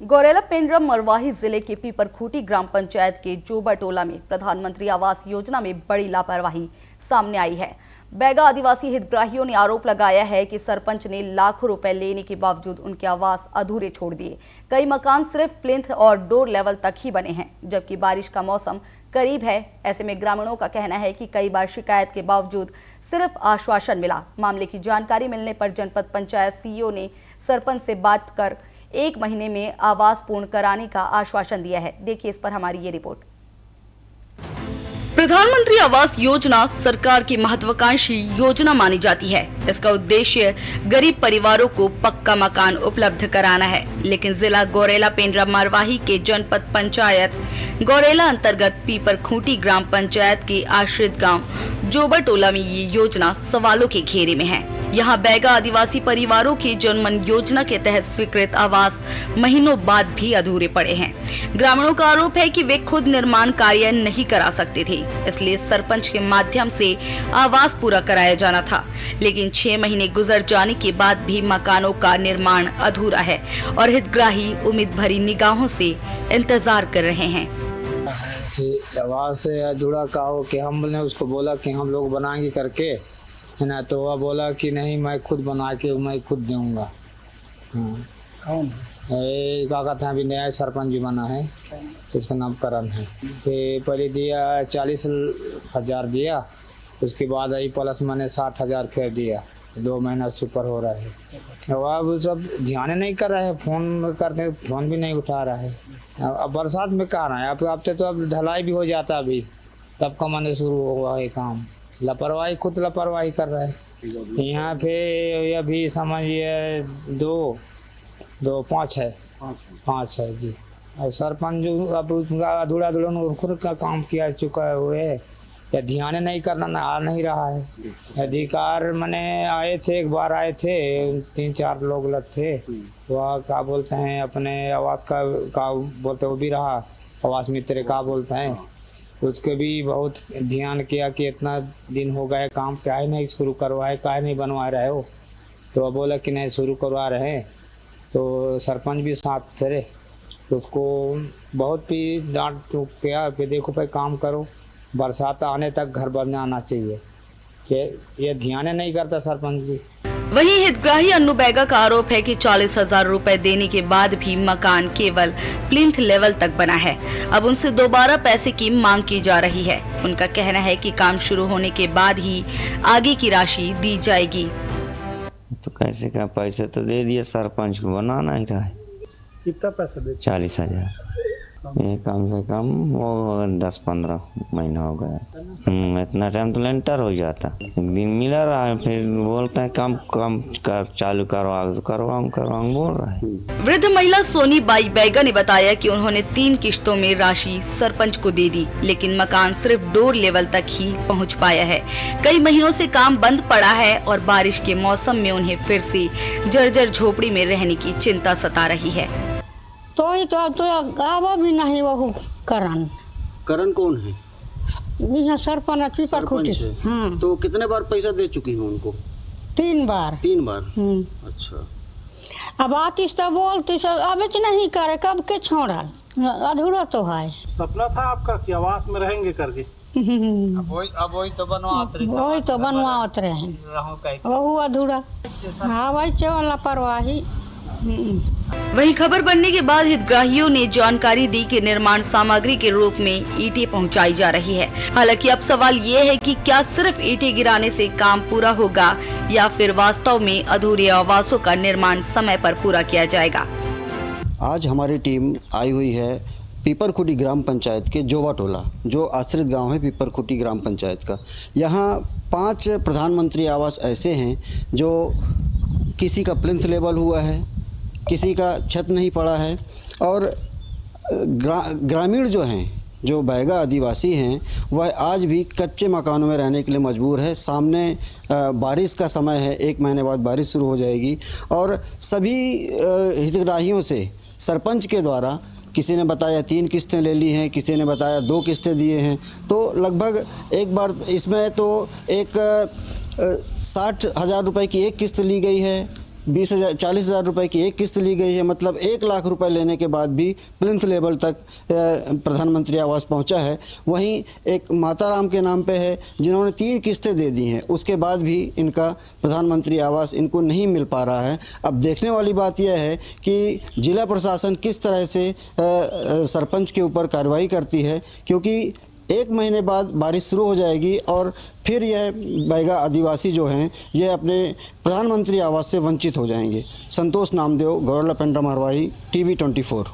गौरेला पेंड्रम मरवाही जिले के पीपरखूटी ग्राम पंचायत के जोबा टोला में प्रधानमंत्री आवास योजना में बड़ी लापरवाही सामने आई है। बैगा आदिवासी हितग्राहियों ने आरोप लगाया है कि सरपंच ने लाखों रुपए लेने के बावजूद उनके आवास अधूरे छोड़ दिए। कई मकान सिर्फ प्लिंथ और डोर लेवल तक ही बने हैं, जबकि बारिश का मौसम करीब है। ऐसे में ग्रामीणों का कहना है कि कई बार शिकायत के बावजूद सिर्फ आश्वासन मिला। मामले की जानकारी मिलने पर जनपद पंचायत सीईओ ने सरपंच से बात कर 1 महीने में आवास पूर्ण कराने का आश्वासन दिया है। देखिए इस पर हमारी ये रिपोर्ट। प्रधानमंत्री आवास योजना सरकार की महत्वाकांक्षी योजना मानी जाती है। इसका उद्देश्य गरीब परिवारों को पक्का मकान उपलब्ध कराना है, लेकिन जिला गौरेला पेंड्रा मरवाही के जनपद पंचायत गौरेला अंतर्गत पीपरखूटी ग्राम पंचायत के आश्रित गांव जोबा टोला में ये योजना सवालों के घेरे में है। यहाँ बैगा आदिवासी परिवारों के जनमन योजना के तहत स्वीकृत आवास महीनों बाद भी अधूरे पड़े हैं। ग्रामीणों का आरोप है कि वे खुद निर्माण कार्य नहीं करा सकते थे, इसलिए सरपंच के माध्यम से आवास पूरा कराया जाना था, लेकिन 6 महीने गुजर जाने के बाद भी मकानों का निर्माण अधूरा है और हितग्राही उम्मीद भरी निगाहों से इंतजार कर रहे हैं। आवास अधूरा का हो कि हमने उसको बोला कि हम लोग बनाएंगे करके, है ना, तो वह बोला कि नहीं मैं खुद बना के मैं खुद दूंगा। कौन क्या कहते हैं, अभी नया सरपंच भी बना है, उसका नाम करण है। फिर पहले दिया 40,000 दिया, उसके बाद आई प्लस मैंने 60,000 फिर दिया। 2 महीना से ऊपर हो रहा है। अब सब ध्यान नहीं कर रहे हैं, फोन करते फोन भी नहीं उठा रहा है। अब बरसात में कहाँ रहा है, अब तो अब ढलाई भी हो जाता अभी, तब का मैंने शुरू हुआ है काम। लापरवाही खुद लापरवाही कर रहा है। यहाँ पे अभी समझिए 5 है जी। और सरपंच जो अब अधूरा खुद का काम किया चुका हुए है, या ध्यान नहीं करना आ नहीं रहा है। अधिकार मैंने आए थे, एक बार आए थे, 3-4 लोग लग थे, वह क्या बोलते हैं अपने आवास का बोलते वो भी रहा, आवास मित्र का बोलते हैं, उसके भी बहुत ध्यान किया कि इतना दिन हो गए काम क्या है नहीं शुरू करवाए, क्या नहीं बनवा रहे हो, तो वह बोला कि नहीं शुरू करवा रहे हैं। तो सरपंच भी साथ थे, तो उसको बहुत भी डांट टूक किया कि देखो भाई काम करो, बरसात आने तक घर बनाना चाहिए। ये ध्यान नहीं करता सरपंच जी। वहीं हितग्राही अन्नू बैगा का आरोप है कि 40,000 रुपए देने के बाद भी मकान केवल प्लिंथ लेवल तक बना है। अब उनसे दोबारा पैसे की मांग की जा रही है। उनका कहना है कि काम शुरू होने के बाद ही आगे की राशि दी जाएगी। तो कैसे का पैसे तो दे दिए, सरपंच को बनाना ही रहा है। कितना पैसा दे? 40,000। ये कम से कम वो 10-15 महीना हो गया। इतना टाइम तो लेंटर हो जाता, एक दिन मिला रहा है, फिर बोलता है काम चालू करवाऊँ बोल रहा है। वृद्ध महिला सोनी बाई बैगा ने बताया कि उन्होंने 3 किश्तों में राशि सरपंच को दे दी, लेकिन मकान सिर्फ डोर लेवल तक ही पहुंच पाया है। कई महीनों से काम बंद पड़ा है और बारिश के मौसम में उन्हें फिर से जर्जर झोपड़ी में रहने की चिंता सता रही है। तो ही तो अब तो आवा भी नहीं वो करण कौन है? यहाँ सरपंच पीपरखूटी। हाँ। तो कितने बार पैसा दे चुकी हूँ उनको? 3 बार। 3 बार। अच्छा। अब आतिश तो बोलती अब नहीं करे, कब के छोड़ा अधूरा तो है। सपना था आपका कि आवास में रहेंगे करके। अब वही तो बनवाते रहे, वही अधूरा। हाँ वही चवल लापरवाही। वहीं खबर बनने के बाद हितग्राहियों ने जानकारी दी कि निर्माण सामग्री के रूप में ईंटें पहुंचाई जा रही है। हालांकि अब सवाल ये है कि क्या सिर्फ ईंटें गिराने से काम पूरा होगा या फिर वास्तव में अधूरे आवासों का निर्माण समय पर पूरा किया जाएगा। आज हमारी टीम आई हुई है पीपरखूटी ग्राम पंचायत के जोबा टोला, जो आश्रित गांव है पीपरखूटी ग्राम पंचायत का। यहाँ 5 प्रधानमंत्री आवास ऐसे हैं जो किसी का प्लिंथ लेवल हुआ है, किसी का छत नहीं पड़ा है, और ग्रामीण जो हैं, जो बैगा आदिवासी हैं, वह आज भी कच्चे मकानों में रहने के लिए मजबूर है। सामने बारिश का समय है, 1 महीने बाद बारिश शुरू हो जाएगी, और सभी हितग्राहियों से सरपंच के द्वारा किसी ने बताया 3 किस्तें ले ली हैं, किसी ने बताया 2 किस्तें दिए हैं। तो लगभग एक बार इसमें तो एक 60,000 रुपये की एक किस्त ली गई है, 40,000 रुपए की एक किस्त ली गई है, मतलब 1 लाख रुपए लेने के बाद भी प्लिंथ लेवल तक प्रधानमंत्री आवास पहुंचा है। वहीं एक माताराम के नाम पे है जिन्होंने 3 किस्तें दे दी हैं, उसके बाद भी इनका प्रधानमंत्री आवास इनको नहीं मिल पा रहा है। अब देखने वाली बात यह है कि जिला प्रशासन किस तरह से सरपंच के ऊपर कार्रवाई करती है, क्योंकि 1 महीने बाद बारिश शुरू हो जाएगी और फिर यह बैगा आदिवासी जो हैं ये अपने प्रधानमंत्री आवास से वंचित हो जाएंगे। संतोष नामदेव, गौरेला पेंड्रा मरवाही, TV 24।